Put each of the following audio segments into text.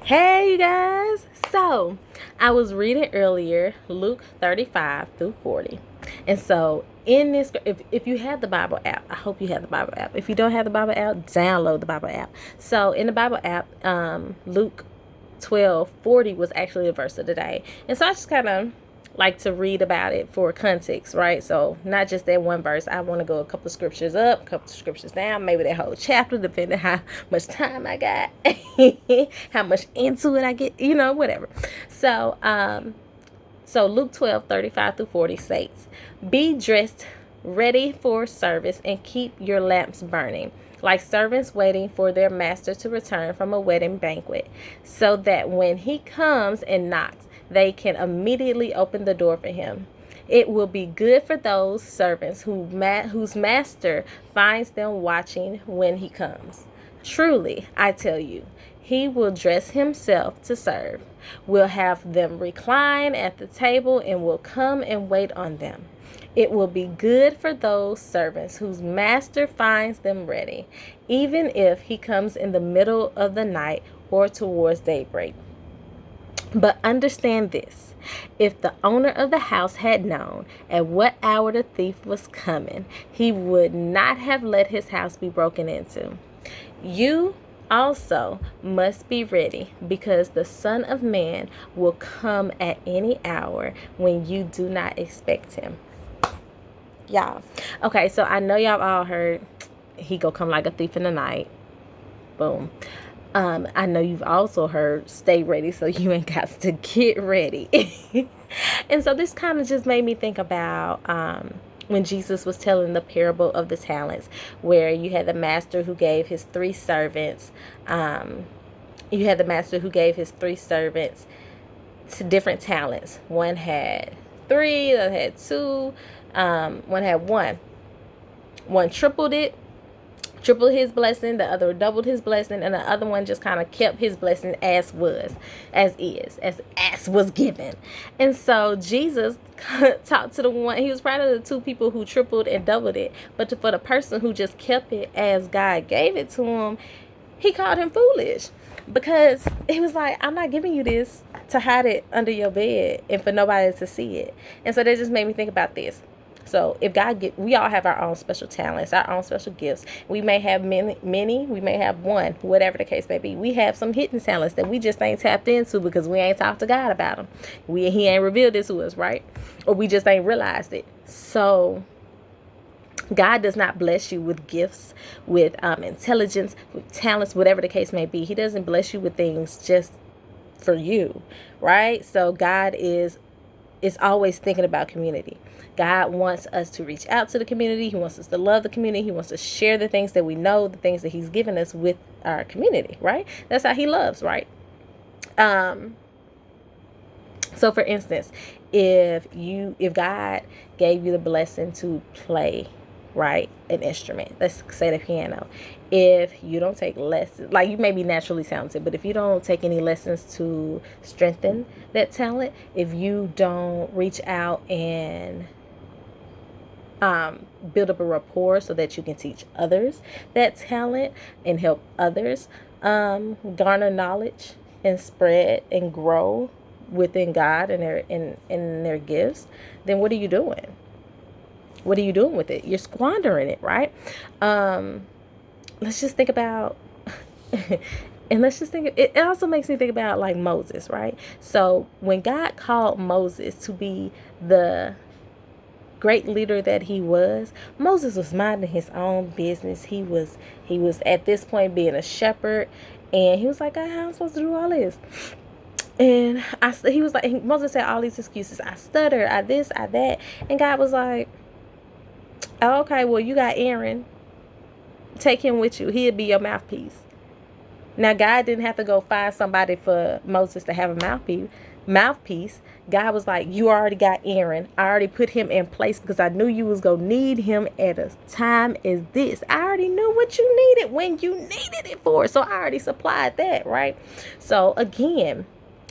Hey, you guys. So, I was reading earlier Luke 35 through 40. And so, in this, if you have the Bible app, I hope you have the Bible app. If you don't have the Bible app, download the Bible app. So, in the Bible app, Luke 12:40 was actually the verse of the day. And so, I just kind of like to read about it for context, right? So not just that one verse. I want to go a couple of scriptures up, a couple of scriptures down, maybe that whole chapter, depending how much time I got, how much into it I get, whatever. So Luke 12:35 through 40 states, "Be dressed, ready for service, and keep your lamps burning, like servants waiting for their master to return from a wedding banquet, so that when he comes and knocks, they can immediately open the door for him. It will be good for those servants whose master finds them watching when he comes. Truly, I tell you, he will dress himself to serve, will have them recline at the table, and will come and wait on them. It will be good for those servants whose master finds them ready, even if he comes in the middle of the night or towards daybreak. But understand this, if the owner of the house had known at what hour the thief was coming, he would not have let his house be broken into. You also must be ready, because the Son of Man will come at any hour when you do not expect him." Y'all. Okay, so I know y'all all heard he go come like a thief in the night. Boom. I know you've also heard stay ready so you ain't got to get ready. And so this kind of just made me think about when Jesus was telling the parable of the talents, where you had the master who gave his three servants. You had the master who gave his three servants to different talents. One had three, the other had two, one had one. One tripled his blessing, the other doubled his blessing, and the other one just kind of kept his blessing as was given. And so Jesus talked to the one, he was proud of the two people who tripled and doubled it, but for the person who just kept it as God gave it to him, he called him foolish, because he was like, I'm not giving you this to hide it under your bed and for nobody to see it. And so that just made me think about this. So if we all have our own special talents, our own special gifts. We may have many, we may have one, whatever the case may be. We have some hidden talents that we just ain't tapped into because we ain't talked to God about them. He ain't revealed this to us, right? Or we just ain't realized it. So God does not bless you with gifts, with intelligence, with talents, whatever the case may be. He doesn't bless you with things just for you, right? So God is always thinking about community. God wants us to reach out to the community. He wants us to love the community. He wants to share the things that we know, the things that he's given us with our community, right? That's how he loves, right? So for instance, if God gave you the blessing to play, right, an instrument, let's say the piano, if you don't take lessons, like you may be naturally talented, but if you don't take any lessons to strengthen that talent, if you don't reach out and build up a rapport so that you can teach others that talent and help others garner knowledge and spread and grow within God and their gifts, then what are you doing? What are you doing with it? You're squandering it, right? Let's just think about and let's just think, it also makes me think about like Moses, right? So when God called Moses to be the great leader that he was, Moses was minding his own business. He was at this point being a shepherd, and he was like, God, how am I supposed to do all this? And he was like, Moses said all these excuses. I stutter, I this, I that. And God was like, oh, okay, well, you got Aaron. Take him with you. He'll be your mouthpiece. Now, God didn't have to go find somebody for Moses to have a mouthpiece. God was like, you already got Aaron. I already put him in place because I knew you was going to need him at a time as this. I already knew what you needed when you needed it for. So I already supplied that, right? So again,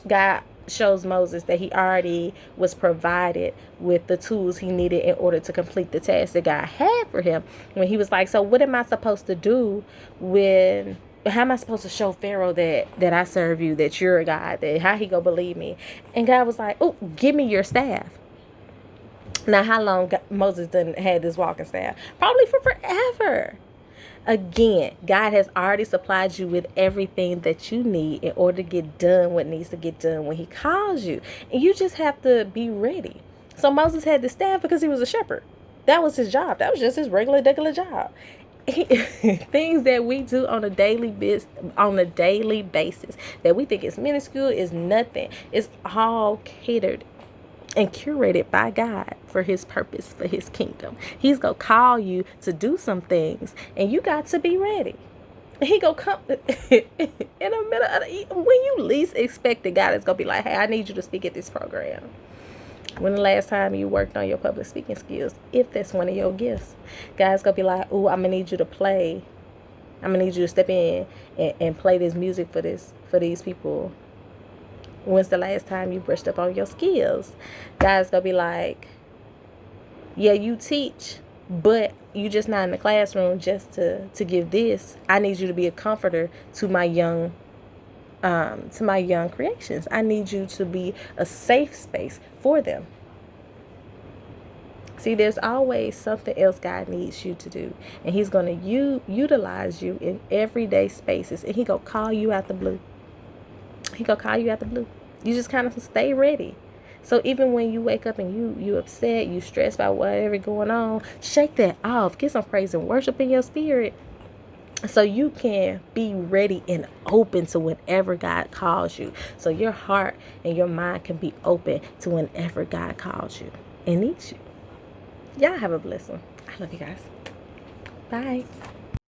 God shows Moses that he already was provided with the tools he needed in order to complete the task that God had for him. When he was like, so what am I supposed to do when how am I supposed to show Pharaoh that I serve you, that you're a God, that how he go believe me? And God was like, oh, give me your staff. Now, how long Moses done had this walking staff? Probably for forever. Again, God has already supplied you with everything that you need in order to get done what needs to get done when he calls you. And you just have to be ready. So Moses had the staff because he was a shepherd. That was his job. That was just his regular job. Things that we do on a daily basis that we think is minuscule is nothing. It's all catered and curated by God for his purpose, for his kingdom. He's gonna call you to do some things, and you got to be ready. He gonna come in the middle of when you least expect it. God is gonna be like, hey, I need you to speak at this program. When the last time you worked on your public speaking skills, if that's one of your gifts? God's gonna be like, oh, I'm gonna need you to play. I'm gonna need you to step in and play this music for these people. When's the last time you brushed up on your skills? God's gonna be like, yeah, you teach, but you just not in the classroom just to give this. I need you to be a comforter to my young creations. I need you to be a safe space for them. See, there's always something else God needs you to do, and he's gonna utilize you in everyday spaces, and he gonna call you out the blue. He gonna call you out the blue. You just kind of stay ready. So even when you wake up and you upset, you stressed about whatever going on, shake that off. Get some praise and worship in your spirit, so you can be ready and open to whenever God calls you. So your heart and your mind can be open to whenever God calls you and needs you. Y'all have a blessing. I love you guys. Bye.